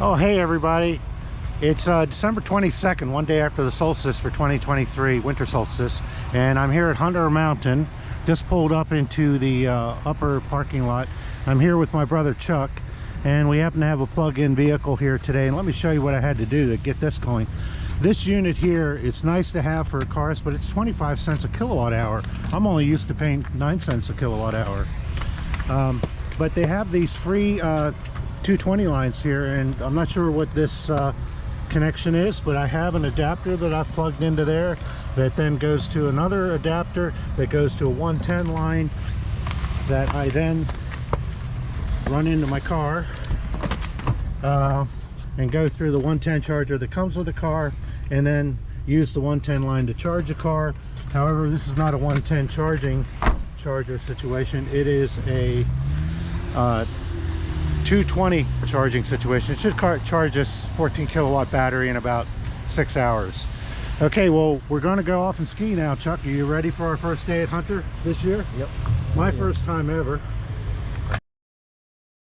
Oh, hey everybody. It's December 22nd, one day after the solstice for 2023, winter solstice, and I'm here at Hunter Mountain. Just pulled up into the upper parking lot. I'm here with my brother Chuck, and we happen to have a plug-in vehicle here today. And let me show you what I had to do to get this going. This unit here, it's nice to have for cars, but it's 25 cents a kilowatt hour. I'm only used to paying 9 cents a kilowatt hour. But they have these free 220 lines here, and I'm not sure what this connection is, but I have an adapter that I've plugged into there that then goes to another adapter that goes to a 110 line that I then run into my car and go through the 110 charger that comes with the car, and then use the 110 line to charge the car. However, this is not a 110 charger situation. It is a 220 charging situation. It should charge this 14 kilowatt battery in about 6 hours. Okay, well, we're going to go off and ski now. Chuck, are you ready for our first day at Hunter this year? Yep. My first time ever.